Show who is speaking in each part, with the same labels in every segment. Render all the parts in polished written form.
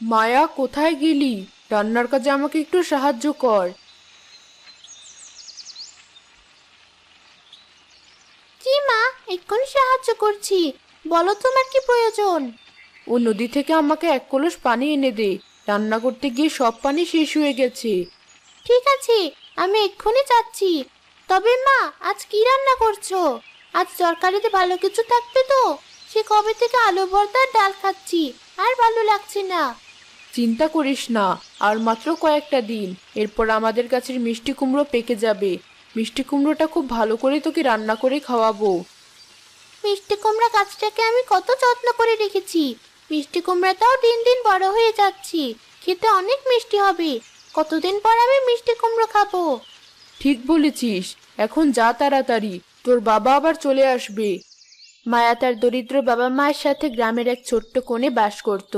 Speaker 1: মায়া, কোথায় গেলি? রান্নার কাজে আমাকে একটু সাহায্য কর।
Speaker 2: জি মা, এক্ষুনি সাহায্য করছি। বলো তোমার কি প্রয়োজন?
Speaker 1: ও নদী থেকে আমাকে এক কলস পানি এনে দে। রান্না করতে গিয়ে সব পানি শেষ হয়ে গেছে।
Speaker 2: ঠিক আছে, আমি এক্ষুনি যাচ্ছি। তবে মা, আজ কি রান্না করছো? আজ তরকারিতে ভালো কিছু থাকবে তো? সে কবে থেকে আলু ভর্তা আর ডাল খাচ্ছি, আর ভালো লাগছে না।
Speaker 1: চিন্তা করিস না, আর মাত্র কয়েকটা দিন, এরপর আমাদের গাছের মিষ্টি কুমড়ো পেকে যাবে। মিষ্টি কুমড়োটা খুব ভালো করে তোকে রান্না করে খাওয়াবো।
Speaker 2: মিষ্টি কুমড়া গাছটাকে আমি কত যত্ন করে রেখেছি। মিষ্টি কুমড়াটাও দিন দিন বড় হয়ে যাচ্ছি। খেতে অনেক মিষ্টি হবে। কতদিন পর আমি মিষ্টি কুমড়ো খাবো।
Speaker 1: ঠিক বলেছিস। এখন যা তাড়াতাড়ি, তোর বাবা আবার চলে আসবে।
Speaker 2: মায়া তার দরিদ্র বাবা মায়ের সাথে গ্রামের এক ছোট্ট কোণে বাস করত।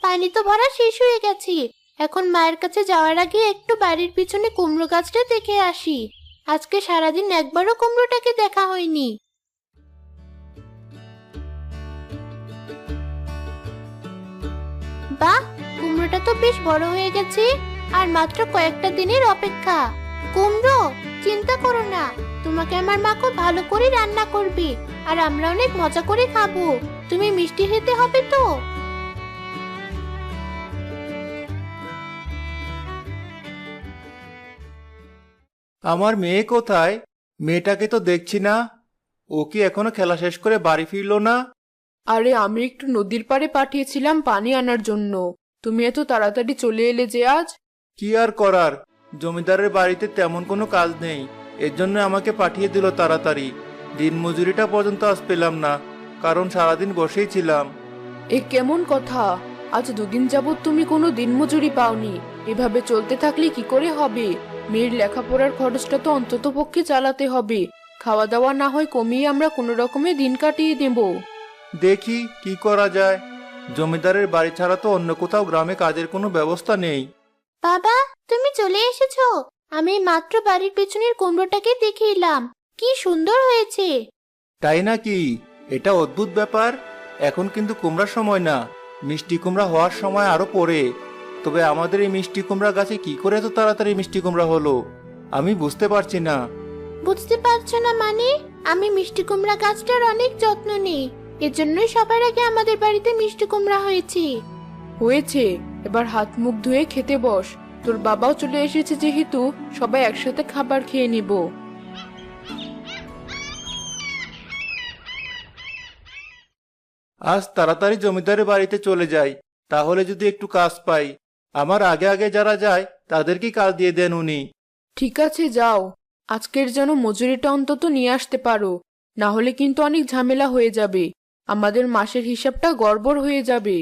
Speaker 2: পানি তো ভরা শেষ হয়ে গেছে। এখন মায়ের কাছে যাওয়ার আগে একটু বাড়ির পিছনে কুমড়ো গাছটা দেখে আসি। আজকে সারাদিন একবারও কুমড়োটাকে দেখা হয়নি। বাহ, কুমড়োটা তো বেশ বড় হয়ে গেছে। আর মাত্র কয়েকটা দিনের অপেক্ষা। কুমড়ো, চিন্তা করো না। তোমাকে আমার মা খুব ভালো করে রান্না করবে, আর আমরা অনেক মজা করে খাবো। তুমি মিষ্টি খেতে হবে তো?
Speaker 3: আমার মেয়ে কোথায়? মেয়েটাকে তো দেখছি না। ও কি এখনো খেলা শেষ করে বাড়ি ফিরলো না?
Speaker 1: আরে, আমি একটু নদীর পাড়ে পাঠিয়েছিলাম পানি আনার জন্য। তুমি এত তাড়াতাড়ি চলে এলে যে আজ।
Speaker 3: কি আর করার, জমিদারের বাড়িতে তেমন কোনো কাজ নেই, এর জন্য আমাকে পাঠিয়ে দিল তাড়াতাড়ি। দিন মজুরিটা পর্যন্ত আজ পেলাম না, কারণ সারাদিন বসেই ছিলাম।
Speaker 1: এ কেমন কথা? আজ দুদিন যাবত তুমি কোনো দিনমজুরি পাওনি। এভাবে চলতে থাকলে কি করে হবে? মেয়ের লেখাপড়ার খরচটা তো অন্তত পক্ষে চালাতে হবে। খাওয়া দাওয়া না হয় কমিয়ে আমরা কোনো রকমে দিন কাটিয়ে দেব।
Speaker 3: দেখি কি করা যায়। জমিদারের বাড়ি ছাড়া তো অন্য কোথাও গ্রামে কাজের কোনো ব্যবস্থা নেই।
Speaker 2: বাবা, তুমি চলে এসেছো। আমি মাত্র বাড়ির পেছনের কুমড়োটাকে দেখে এলাম। কি সুন্দর হয়েছে।
Speaker 3: তাই নাকি? এটা অদ্ভুত ব্যাপার। এখন কিন্তু কুমড়ার সময় না, মিষ্টি কুমড়া হওয়ার সময় আরো পরে। তবে আমাদের এই মিষ্টি কুমড়া গাছে কি করে এত তাড়াতাড়ি মিষ্টি কুমড়া হলো, আমি বুঝতে পারছি না।
Speaker 2: বুঝতে পারছো না মানে? আমি মিষ্টি কুমড়া গাছটার অনেক যত্ন নিই। এজন্যই সবার আগে আমাদের বাড়িতে মিষ্টি কুমড়া হয়েছে।
Speaker 1: হয়েছে, এবার হাত মুখ ধুয়ে খেতে বস। তোর বাবাও চলে এসেছে যেহেতু, সবাই একসাথে খাবার খেয়ে নিব।
Speaker 3: আজ তাড়াতাড়ি জমিদারের বাড়িতে চলে যাই, তাহলে যদি একটু কাজ পাই। আমার আগে আগে যারা যায় তাদেরকে কাজ দিয়ে দেন উনি।
Speaker 1: ঠিক আছে, যাও। আজকের যেন মজুরিটা অন্তত নিয়ে আসতে পারো, না হলে কিন্তু অনেক ঝামেলা হয়ে যাবে। আমাদের মাসের হিসাবটা গড়বড় হয়ে যাবে।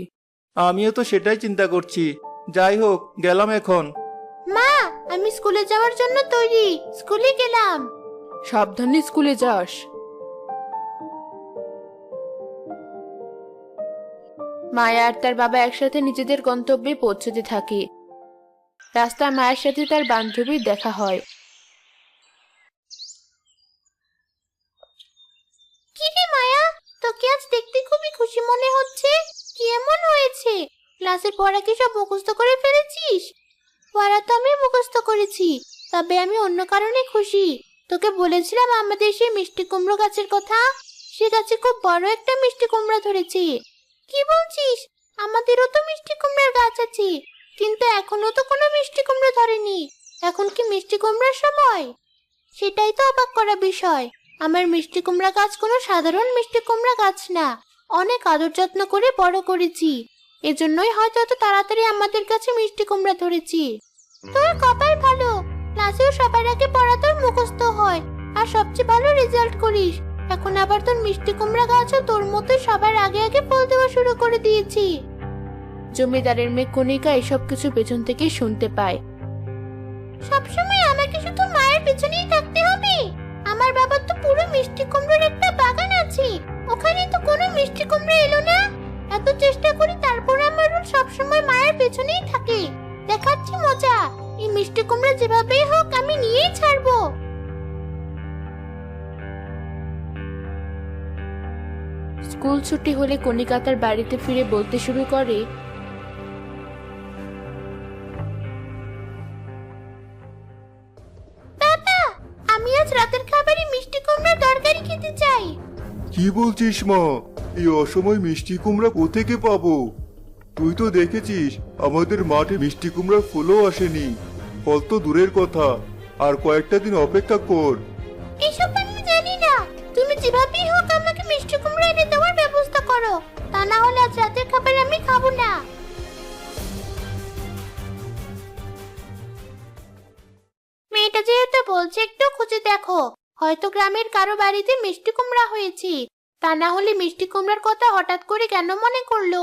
Speaker 3: আমিও তো সেটাই চিন্তা করছি। যাই হোক, গেলাম এখন।
Speaker 2: মা, আমি স্কুলে যাওয়ার জন্য তৈরি। স্কুলে গেলাম।
Speaker 1: সাবধানে স্কুলে যাস।
Speaker 2: মায়া আর তার বাবা একসাথে নিজেদের গন্তব্যে পৌঁছতে থাকে। রাস্তায় মায়ের সাথে তার বান্ধবীর দেখা হয়। কি রে মায়া, তোকে আজ দেখতে খুবই খুশি মনে হচ্ছে। কি এমন হয়েছে? ক্লাসের পড়া কি সব মুখস্থ করে ফেলেছিস? পড়া তো আমি মুখস্থ করেছি, তবে আমি অন্য কারণে খুশি। তোকে বলেছিলাম আমাদের সেই মিষ্টি কুমড়ো গাছের কথা। সে গাছে খুব বড় একটা মিষ্টি কুমড়া ধরেছে। কি বলছিস? আমাদেরও তো মিষ্টি কুমড়ার গাছ আছে, কিন্তু এখনো তো কোনো মিষ্টি কুমড়া ধরেনি। এখন কি মিষ্টি কুমড়ার সময়? সেটাই তো অবাক করা বিষয়। আমার মিষ্টি কুমড়া গাছ কোনো সাধারণ মিষ্টি কুমড়া গাছ না। অনেক আদর যত্ন করে বড় করেছি। এজন্যই হয়তো এত তাড়াতাড়ি আমাদের কাছে মিষ্টি কুমড়া ধরেছি। তোর কপাল ভালো, ক্লাসেও সবার আগে পড়া তোর মুখস্থ হয়, আর সবচেয়ে ভালো রেজাল্ট করিস। এখন আবার তোর মিষ্টি কুমড়া গাছও তোর মতো সবার আগে আগে ফল দেওয়া শুরু করে দিয়েছি। জমিদারের মেয়ে কণিকা এসব কিছু পেছন থেকে শুনতে পায়। সবসময় আমাকে শুধু মায়ের পেছনেই থাকতে হবে? আমার বাবার তো পুরো মিষ্টি কুমড়োর একটা বাগান আছে, ওখানে তো কোনো মিষ্টি কুমড়া এলো না।
Speaker 1: ছুটি হলে কণিকা তার বাড়িতে ফিরে বলতে শুরু করে,
Speaker 2: বাবা, আমি আজ রাতের খাবারে মিষ্টি কুমড়ার তরকারি খেতে চাই।
Speaker 4: কি বলছিস মা? এই অসময় মিষ্টি কুমড়া কোত্থেকে পাবো? তুই তো দেখেছিস আমাদের মাঠে মিষ্টি কুমড়ার ফুলও আসেনি। ফল তো দূরের কথা, আর কয়েকটা দিন অপেক্ষা কর।
Speaker 2: এসব আমি জানি না। তুমি যেভাবেই হোক আমাকে মিষ্টি কুমড়া এনে দেওয়ার ব্যবস্থা করো, তা না হলে আজ রাতের খাবার আমি খাবো না। মেয়েটা যেহেতু বলছে একটু খুঁজে দেখো, হয়তো গ্রামের কারো বাড়িতে মিষ্টি কুমড়া হয়েছে। তা না হলে মিষ্টি কুমড়ার কথা হঠাৎ করে কেন মনে করলো?